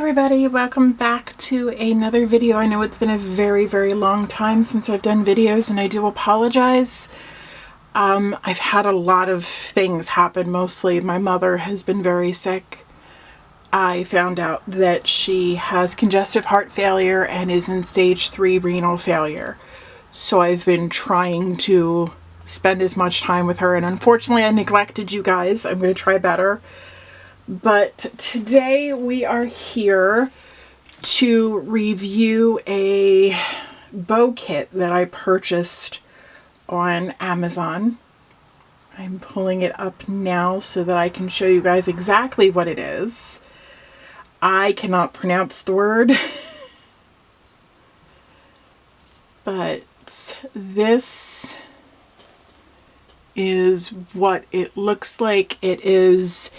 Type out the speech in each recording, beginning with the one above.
everybody, welcome back to another video. I know it's been a very long time since I've done videos and I do apologize. I've had a lot of things happen. Mostly my mother has been very sick. I found out that she has congestive heart failure and is in stage 3 renal failure. So I've been trying to spend as much time with her, and unfortunately I neglected you guys. I'm going to try better. But today we are here to review a bow kit that I purchased on Amazon. I'm pulling it up now so that I can show you guys exactly what it is. I cannot pronounce the word, but this is what it looks like. It is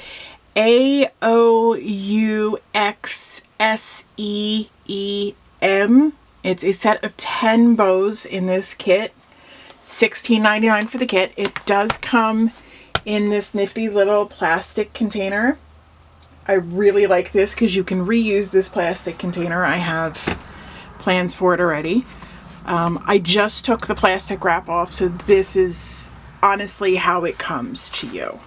AOUXSEEM. It's a set of 10 bows in this kit. $16.99 for the kit. It does come in this nifty little plastic container. I really like this because you can reuse this plastic container. I have plans for it already. I just took the plastic wrap off, so this is honestly how it comes to you.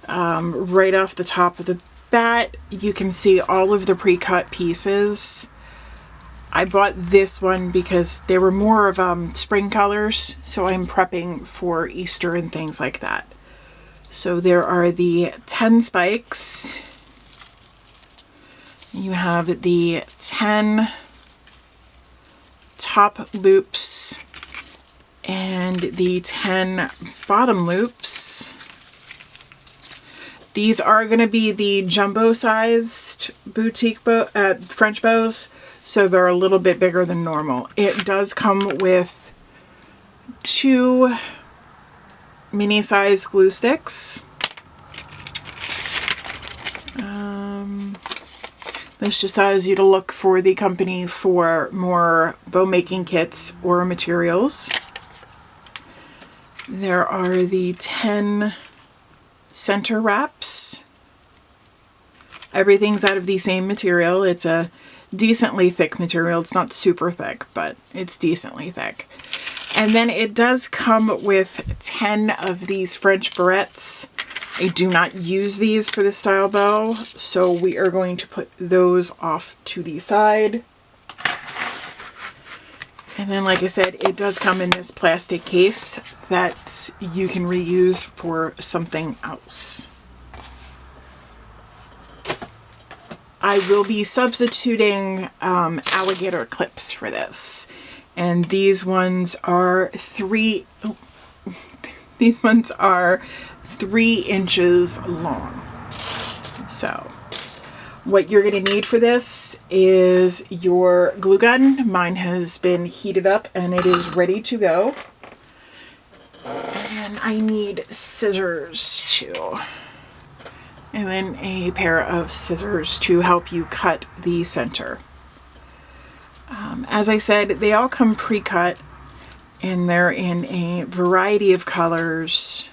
Right off the top of the bat, you can see all of the pre-cut pieces. I bought this one because they were more of spring colors, so I'm prepping for Easter and things like that. So there are the 10 spikes. You have the 10 top loops and the 10 bottom loops. These are going to be the jumbo-sized boutique French bows, so they're a little bit bigger than normal. It does come with 2 mini-size glue sticks. This just allows you to look for the company for more bow making kits or materials. There are the 10 center wraps. Everything's out of the same material. It's a decently thick material. It's not super thick, but it's decently thick. And then it does come with 10 of these French barrettes. I do not use these for this style bow, so we are going to put those off to the side. And then, like I said, it does come in this plastic case that you can reuse for something else. I will be substituting alligator clips for this. And these ones are 3 inches long. So what you're going to need for this is your glue gun. Mine has been heated up and it is ready to go. And I need scissors too. And then a pair of scissors to help you cut the center. As I said, they all come pre-cut and they're in a variety of colors.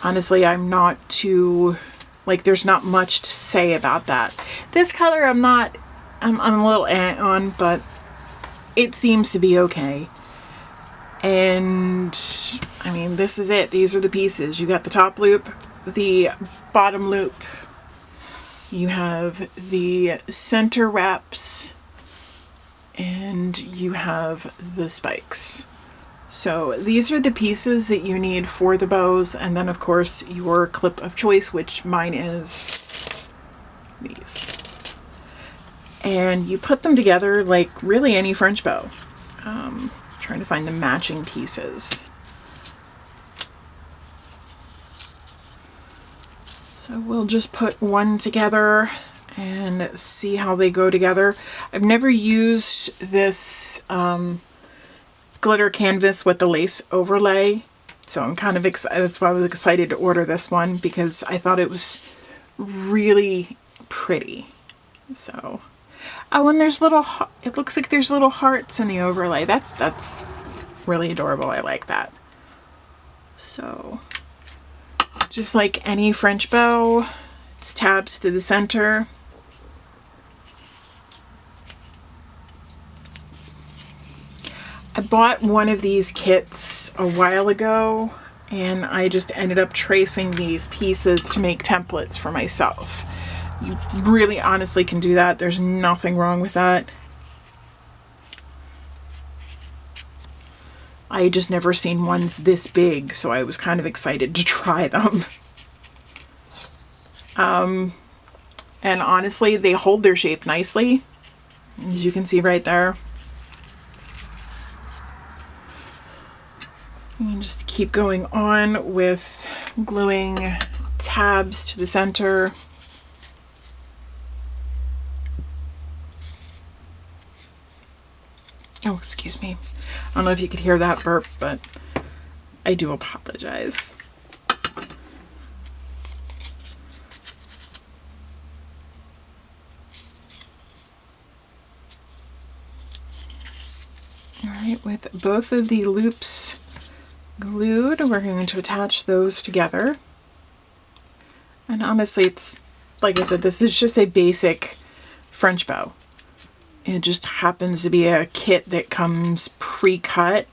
Honestly, I'm not too, there's not much to say about that. This color I'm a little on, but it seems to be okay. And I mean, this is it. These are the pieces. You got the top loop, the bottom loop, you have the center wraps, and you have the spikes. So these are the pieces that you need for the bows, and then of course your clip of choice, which mine is these. And you put them together like really any French bow. Trying to find the matching pieces. So we'll just put one together and see how they go together. I've never used this glitter canvas with the lace overlay, so I'm kind of excited. That's why I was excited to order this one, because I thought it was really pretty. So, oh, and there's little, it looks like there's little hearts in the overlay. That's really adorable. I like that. So Just like any French bow, it's tabs to the center. I bought one of these kits a while ago, and I just ended up tracing these pieces to make templates for myself. You really honestly can do that. There's nothing wrong with that. I just never seen ones this big, so I was kind of excited to try them. And honestly, they hold their shape nicely, as you can see right there. You just keep going on with gluing tabs to the center. Oh, excuse me. I don't know if you could hear that burp, but I do apologize. All right, with both of the loops glued, we're going to attach those together. And honestly, it's, like I said, this is just a basic French bow. It just happens to be a kit that comes pre-cut.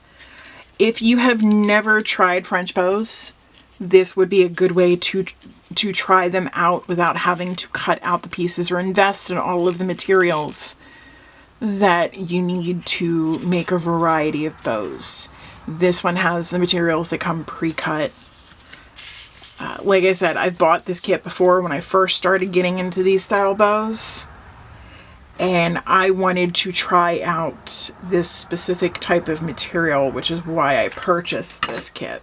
If you have never tried French bows, this would be a good way to try them out without having to cut out the pieces or invest in all of the materials that you need to make a variety of bows. This one has the materials that come pre-cut. Like I said, I've bought this kit before when I first started getting into these style bows, and I wanted to try out this specific type of material, which is why I purchased this kit.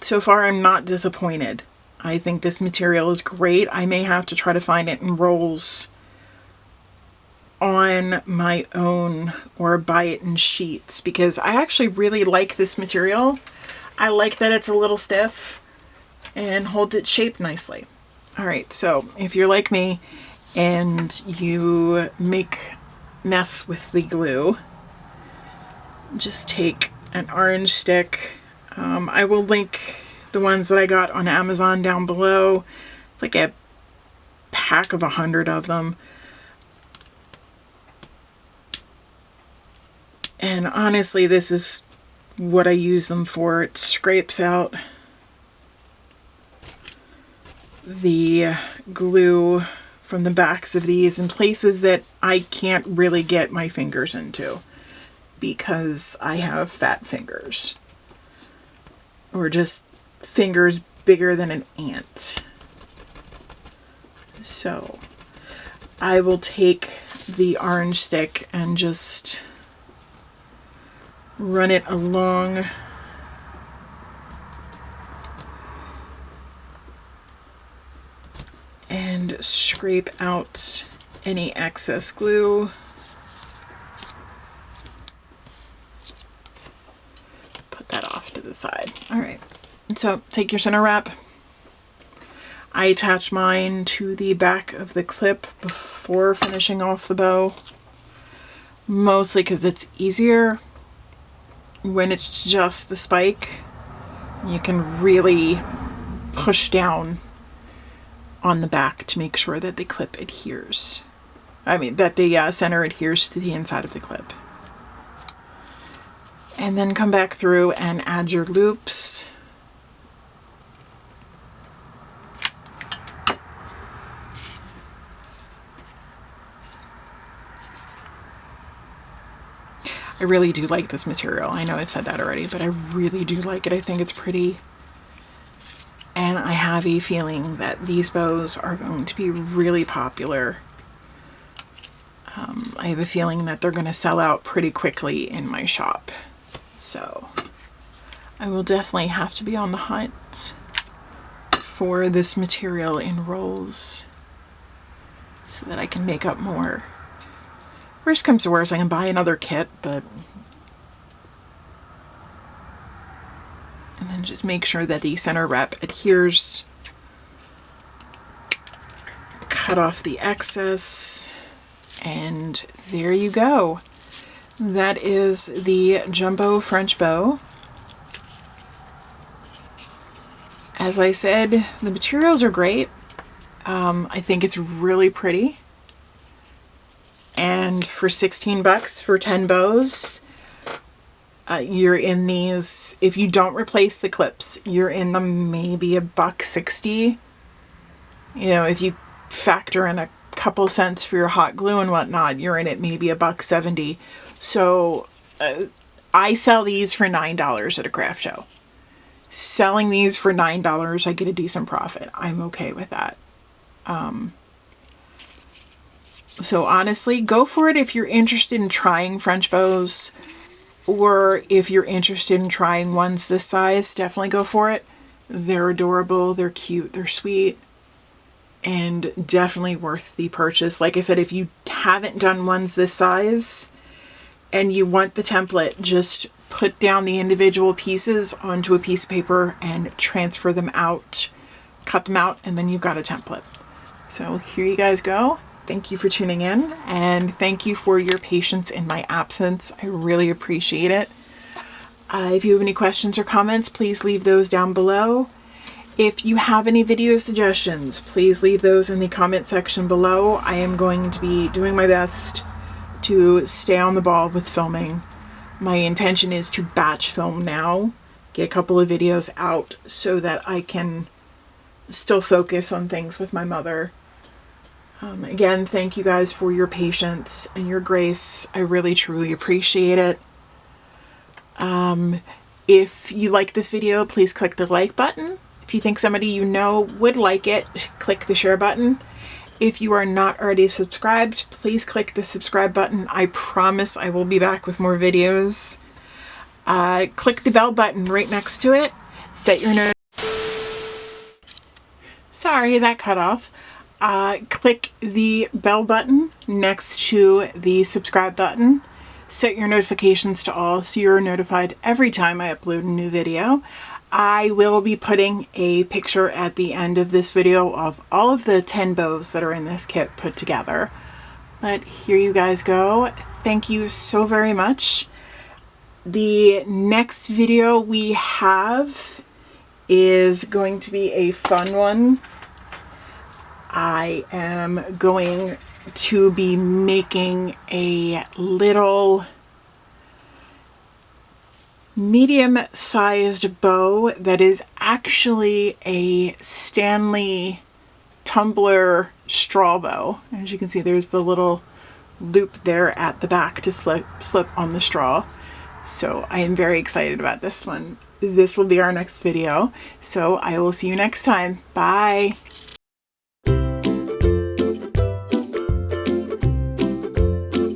So far, I'm not disappointed. I think this material is great. I may have to try to find it in rolls on my own or buy it in sheets, because I actually really like this material. I like that it's a little stiff and holds its shape nicely. All right, so if you're like me and you mess with the glue, just take an orange stick. I will link the ones that I got on Amazon down below. It's like a pack of 100 of them. And honestly, this is what I use them for. It scrapes out the glue from the backs of these in places that I can't really get my fingers into because I have fat fingers, or just fingers bigger than an ant. So I will take the orange stick and just run it along and scrape out any excess glue. Put that off to the side. All right, so take your center wrap. I attach mine to the back of the clip before finishing off the bow, mostly because it's easier when it's just the spike. You can really push down on the back to make sure that the clip adheres. I mean, that the center adheres to the inside of the clip. And then come back through and add your loops. I really do like this material. I know I've said that already, but I really do like it. I think it's pretty. And I have a feeling that these bows are going to be really popular. I have a feeling that they're going to sell out pretty quickly in my shop. So I will definitely have to be on the hunt for this material in rolls so that I can make up more. Worst comes to worst, I can buy another kit, but... And then just make sure that the center wrap adheres. Cut off the excess, and there you go. That is the jumbo French bow. As I said, the materials are great. I think it's really pretty. And for 16 bucks for 10 bows, you're in these, if you don't replace the clips, you're in them maybe $1.60. You know, if you factor in a couple cents for your hot glue and whatnot, you're in it maybe $1.70. So I sell these for $9 at a craft show. Selling these for $9, I get a decent profit. I'm okay with that. So honestly, go for it if you're interested in trying French bows, or if you're interested in trying ones this size, definitely go for it. They're adorable, they're cute, they're sweet, and definitely worth the purchase. Like I said, if you haven't done ones this size and you want the template, just put down the individual pieces onto a piece of paper and transfer them out, cut them out, and then you've got a template. So here you guys go. Thank you for tuning in, and thank you for your patience in my absence. I really appreciate it. If you have any questions or comments, please leave those down below. If you have any video suggestions, please leave those in the comment section below. I am going to be doing my best to stay on the ball with filming. My intention is to batch film now, get a couple of videos out so that I can still focus on things with my mother. Again, thank you guys for your patience and your grace. I really, truly appreciate it. If you like this video, please click the like button. If you think somebody you know would like it, click the share button. If you are not already subscribed, please click the subscribe button. I promise I will be back with more videos. Click the bell button right next to it. Set your Sorry, that cut off. Click the bell button next to the subscribe button. Set your notifications to all so you're notified every time I upload a new video. I will be putting a picture at the end of this video of all of the 10 bows that are in this kit put together. But here you guys go. Thank you so very much. The next video we have is going to be a fun one. I am going to be making a little medium-sized bow that is actually a Stanley tumbler straw bow. As you can see, there's the little loop there at the back to slip on the straw. So I am very excited about this one. This will be our next video. So I will see you next time. Bye.